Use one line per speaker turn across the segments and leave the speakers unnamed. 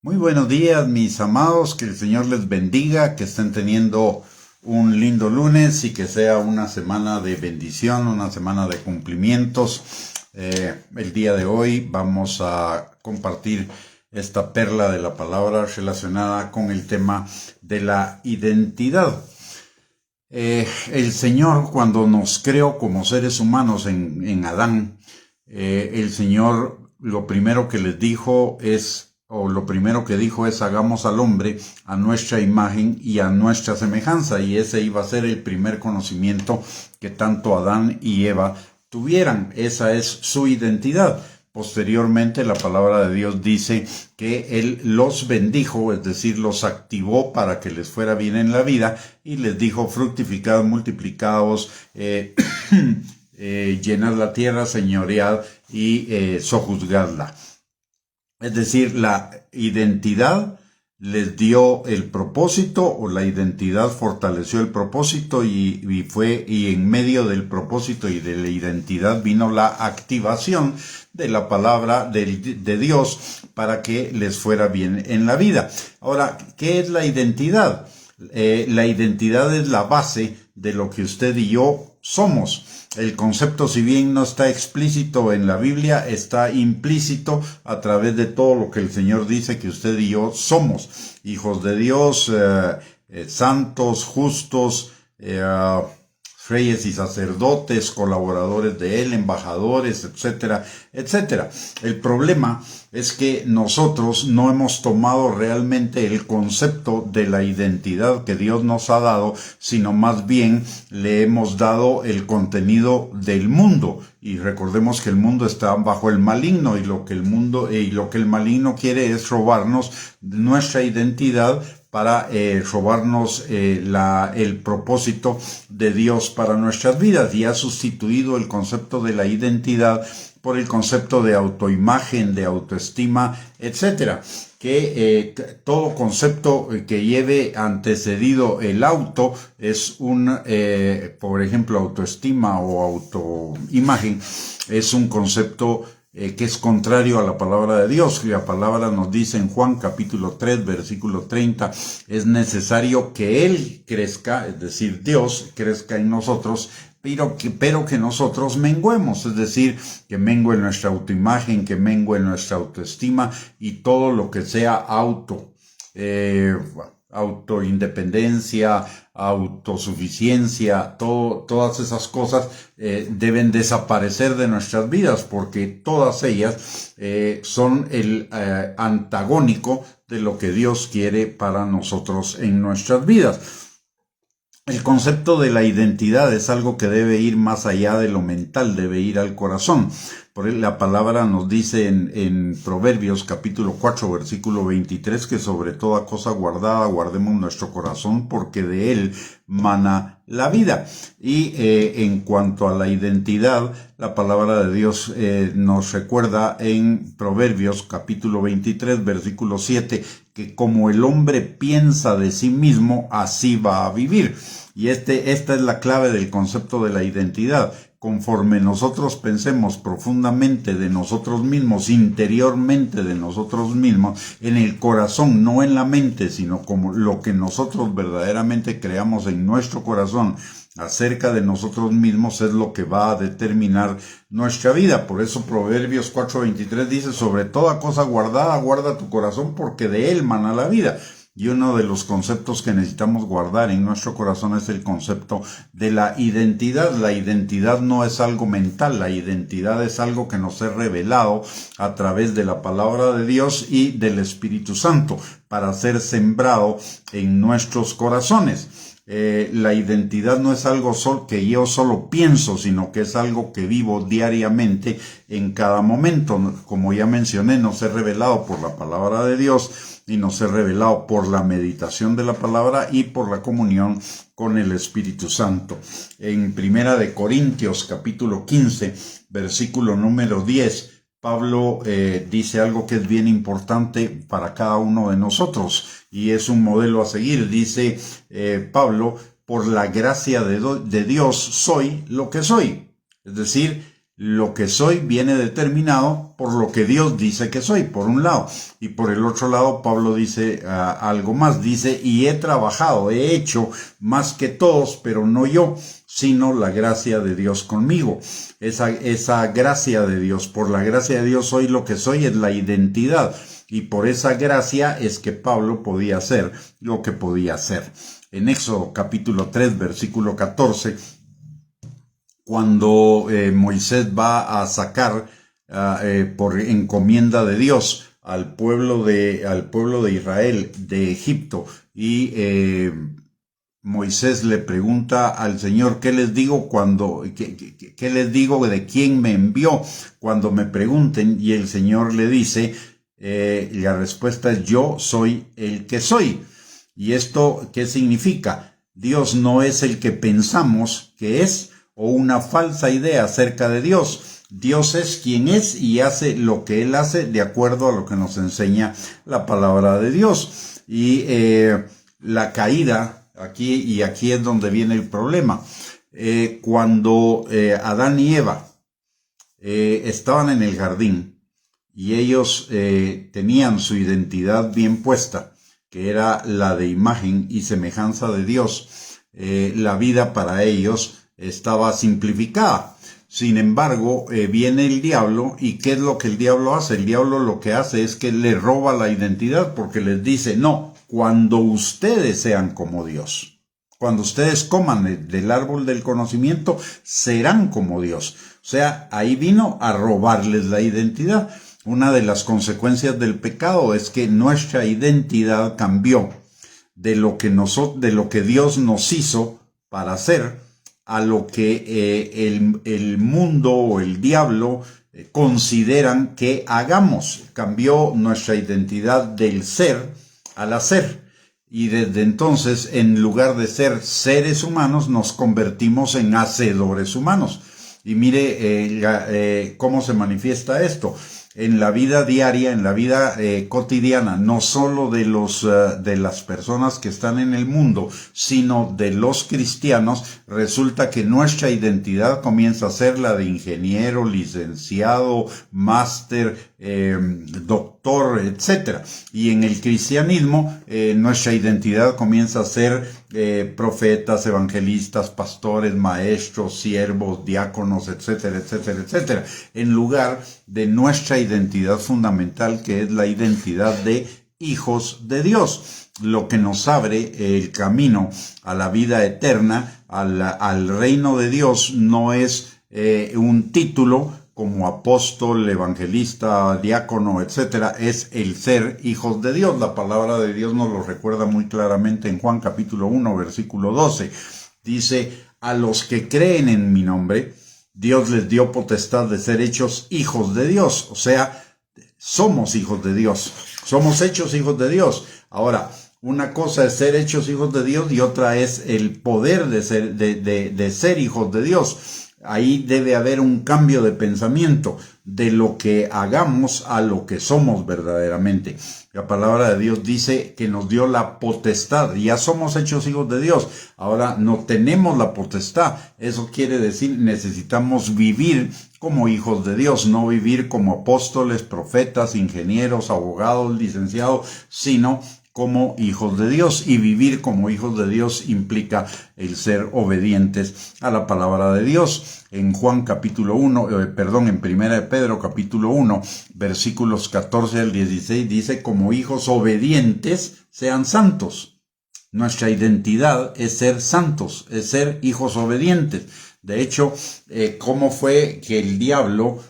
Muy buenos días, mis amados, que el Señor les bendiga, que estén teniendo un lindo lunes y que sea una semana de bendición, una semana de cumplimientos. El día de hoy vamos a compartir esta perla de la palabra relacionada con el tema de la identidad. El Señor, cuando nos creó como seres humanos en Adán, el Señor lo primero que les dijo lo primero que dijo es: hagamos al hombre a nuestra imagen y a nuestra semejanza. Y ese iba a ser el primer conocimiento que tanto Adán y Eva tuvieran. Esa es su identidad. Posteriormente, la palabra de Dios dice que Él los bendijo, es decir, los activó para que les fuera bien en la vida, y les dijo: fructificad, multiplicaos, llenad la tierra, señoread y sojuzgadla. Es decir, la identidad les dio el propósito, o la identidad fortaleció el propósito, y en medio del propósito y de la identidad vino la activación de la palabra de Dios para que les fuera bien en la vida. Ahora, ¿qué es la identidad? La identidad es la base de lo que usted y yo somos. El concepto, si bien no está explícito en la Biblia, está implícito a través de todo lo que el Señor dice que usted y yo somos: hijos de Dios, santos, justos, reyes y sacerdotes, colaboradores de Él, embajadores, etcétera, etcétera. El problema es que nosotros no hemos tomado realmente el concepto de la identidad que Dios nos ha dado, sino más bien le hemos dado el contenido del mundo. Y recordemos que el mundo está bajo el maligno, y lo que el maligno quiere es robarnos nuestra identidad para robarnos el propósito de Dios para nuestras vidas, y ha sustituido el concepto de la identidad por el concepto de autoimagen, de autoestima, etcétera. Que todo concepto que lleve antecedido el auto es por ejemplo, autoestima o autoimagen, es un concepto que es contrario a la palabra de Dios. La palabra nos dice en Juan capítulo 3, versículo 30, es necesario que Él crezca, es decir, Dios crezca en nosotros, pero que nosotros menguemos, es decir, que mengue nuestra autoimagen, que mengue nuestra autoestima y todo lo que sea autoindependencia, autosuficiencia, todas esas cosas deben desaparecer de nuestras vidas, porque todas ellas son el antagónico de lo que Dios quiere para nosotros en nuestras vidas. El concepto de la identidad es algo que debe ir más allá de lo mental, debe ir al corazón. Por él, la palabra nos dice en Proverbios capítulo 4, versículo 23, que sobre toda cosa guardada guardemos nuestro corazón, porque de él mana la vida. Y en cuanto a la identidad, la palabra de Dios nos recuerda en Proverbios capítulo 23, versículo 7, que como el hombre piensa de sí mismo, así va a vivir. Y esta es la clave del concepto de la identidad. Conforme nosotros pensemos profundamente de nosotros mismos, interiormente de nosotros mismos, en el corazón, no en la mente, sino como lo que nosotros verdaderamente creamos en nuestro corazón acerca de nosotros mismos, es lo que va a determinar nuestra vida. Por eso Proverbios 4:23 dice: sobre toda cosa guardada, guarda tu corazón, porque de él mana la vida. Y uno de los conceptos que necesitamos guardar en nuestro corazón es el concepto de la identidad. La identidad no es algo mental, la identidad es algo que nos es revelado a través de la palabra de Dios y del Espíritu Santo para ser sembrado en nuestros corazones. La identidad no es algo que yo solo pienso, sino que es algo que vivo diariamente en cada momento. Como ya mencioné, nos es revelado por la palabra de Dios y nos es revelado por la meditación de la palabra y por la comunión con el Espíritu Santo. En Primera de Corintios capítulo 15, versículo número 10, Pablo dice algo que es bien importante para cada uno de nosotros y es un modelo a seguir. Dice Pablo: por la gracia de Dios soy lo que soy. Es decir, lo que soy viene determinado por lo que Dios dice que soy, por un lado. Y por el otro lado, Pablo dice algo más. Dice, y he trabajado, he hecho más que todos, pero no yo, sino la gracia de Dios conmigo. Esa gracia de Dios, por la gracia de Dios soy lo que soy, es la identidad. Y por esa gracia es que Pablo podía hacer lo que podía hacer. En Éxodo capítulo 3, versículo 14, cuando Moisés va a sacar por encomienda de Dios al pueblo de Israel de Egipto, y Moisés le pregunta al Señor, ¿qué les digo qué les digo de quién me envió cuando me pregunten? Y el Señor le dice, la respuesta es, yo soy el que soy. ¿Y esto qué significa? Dios no es el que pensamos que es, o una falsa idea acerca de Dios. Dios es quien es y hace lo que Él hace de acuerdo a lo que nos enseña la palabra de Dios. Y la caída, aquí es donde viene el problema. Cuando Adán y Eva estaban en el jardín y ellos tenían su identidad bien puesta, que era la de imagen y semejanza de Dios, la vida para ellos estaba simplificada. Sin embargo, viene el diablo, y ¿qué es lo que el diablo hace? El diablo lo que hace es que le roba la identidad, porque les dice, no, cuando ustedes sean como Dios, cuando ustedes coman del árbol del conocimiento, serán como Dios. O sea, ahí vino a robarles la identidad. Una de las consecuencias del pecado es que nuestra identidad cambió de lo que Dios nos hizo para hacer, a lo que el mundo o el diablo consideran que hagamos. Cambió nuestra identidad del ser al hacer. Y desde entonces, en lugar de ser seres humanos, nos convertimos en hacedores humanos. Y mire cómo se manifiesta esto. En la vida diaria, en la vida cotidiana, no solo de las personas que están en el mundo, sino de los cristianos, resulta que nuestra identidad comienza a ser la de ingeniero, licenciado, máster, doctor, etc. Y en el cristianismo, nuestra identidad comienza a ser profetas, evangelistas, pastores, maestros, siervos, diáconos, etcétera, etcétera, etcétera, en lugar de nuestra identidad fundamental, que es la identidad de hijos de Dios, lo que nos abre el camino a la vida eterna, al reino de Dios. No es un título como apóstol, evangelista, diácono, etcétera, es el ser hijos de Dios. La palabra de Dios nos lo recuerda muy claramente en Juan capítulo 1, versículo 12. Dice, a los que creen en mi nombre, Dios les dio potestad de ser hechos hijos de Dios. O sea, somos hijos de Dios. Somos hechos hijos de Dios. Ahora, una cosa es ser hechos hijos de Dios y otra es el poder de ser hijos de Dios. Ahí debe haber un cambio de pensamiento de lo que hagamos a lo que somos verdaderamente. La palabra de Dios dice que nos dio la potestad. Ya somos hechos hijos de Dios. Ahora no tenemos la potestad. Eso quiere decir necesitamos vivir como hijos de Dios, no vivir como apóstoles, profetas, ingenieros, abogados, licenciados, sino como hijos de Dios. Y vivir como hijos de Dios implica el ser obedientes a la palabra de Dios. En en Primera de Pedro capítulo 1, versículos 14 al 16 dice, como hijos obedientes sean santos. Nuestra identidad es ser santos, es ser hijos obedientes. De hecho, ¿cómo fue que el diablo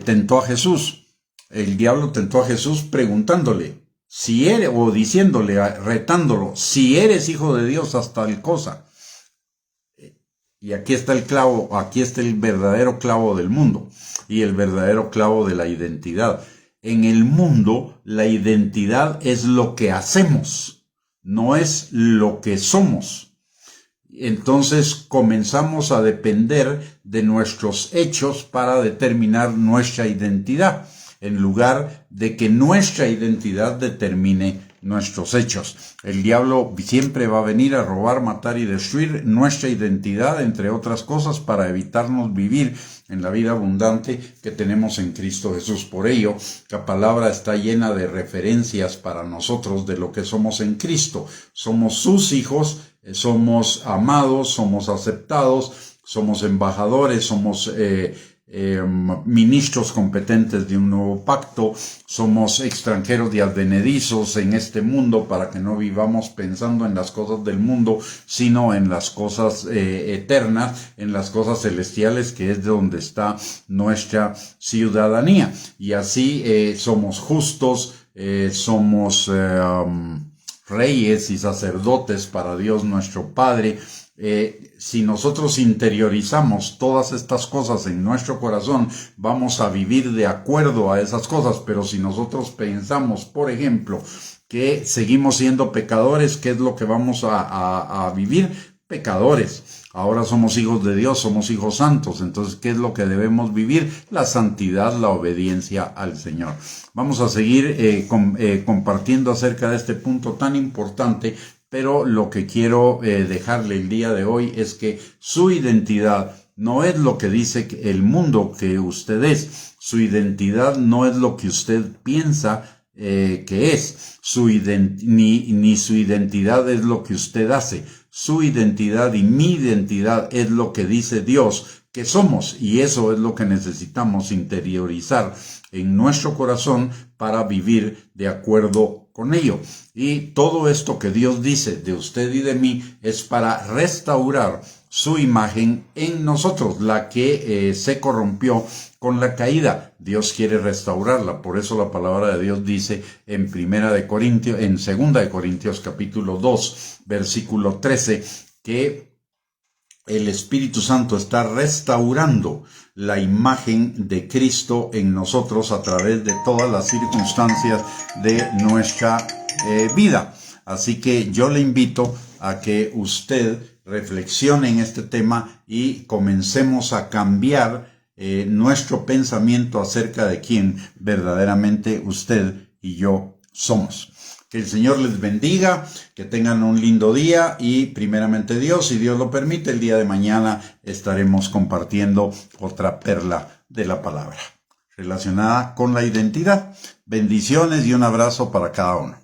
tentó a Jesús? El diablo tentó a Jesús preguntándole, si eres, o diciéndole, retándolo, si eres hijo de Dios, haz tal cosa. Y aquí está el clavo, aquí está el verdadero clavo del mundo y el verdadero clavo de la identidad. En el mundo, la identidad es lo que hacemos, no es lo que somos. Entonces comenzamos a depender de nuestros hechos para determinar nuestra identidad, en lugar de que nuestra identidad determine nuestros hechos. El diablo siempre va a venir a robar, matar y destruir nuestra identidad, entre otras cosas, para evitarnos vivir en la vida abundante que tenemos en Cristo Jesús. Por ello, la palabra está llena de referencias para nosotros de lo que somos en Cristo. Somos sus hijos, somos amados, somos aceptados, somos embajadores, somos ministros competentes de un nuevo pacto, somos extranjeros y advenedizos en este mundo para que no vivamos pensando en las cosas del mundo, sino en las cosas eternas, en las cosas celestiales, que es de donde está nuestra ciudadanía. Y así somos justos, somos reyes y sacerdotes para Dios nuestro Padre. Si nosotros interiorizamos todas estas cosas en nuestro corazón, vamos a vivir de acuerdo a esas cosas. Pero si nosotros pensamos, por ejemplo, que seguimos siendo pecadores, ¿qué es lo que vamos a vivir? Pecadores. Ahora somos hijos de Dios, somos hijos santos. Entonces, ¿qué es lo que debemos vivir? La santidad, la obediencia al Señor. Vamos a seguir compartiendo acerca de este punto tan importante. Pero lo que quiero dejarle el día de hoy es que su identidad no es lo que dice el mundo que usted es. Su identidad no es lo que usted piensa que es. Ni su identidad es lo que usted hace. Su identidad y mi identidad es lo que dice Dios que somos. Y eso es lo que necesitamos interiorizar en nuestro corazón para vivir de acuerdo con ello. Y todo esto que Dios dice de usted y de mí es para restaurar su imagen en nosotros, la que se corrompió con la caída. Dios quiere restaurarla. Por eso la palabra de Dios dice en 2 de Corintios capítulo 2, versículo 13, que el Espíritu Santo está restaurando la imagen de Cristo en nosotros a través de todas las circunstancias de nuestra vida. Así que yo le invito a que usted reflexione en este tema y comencemos a cambiar nuestro pensamiento acerca de quién verdaderamente usted y yo somos. Que el Señor les bendiga, que tengan un lindo día y primeramente Dios, si Dios lo permite, el día de mañana estaremos compartiendo otra perla de la palabra relacionada con la identidad. Bendiciones y un abrazo para cada uno.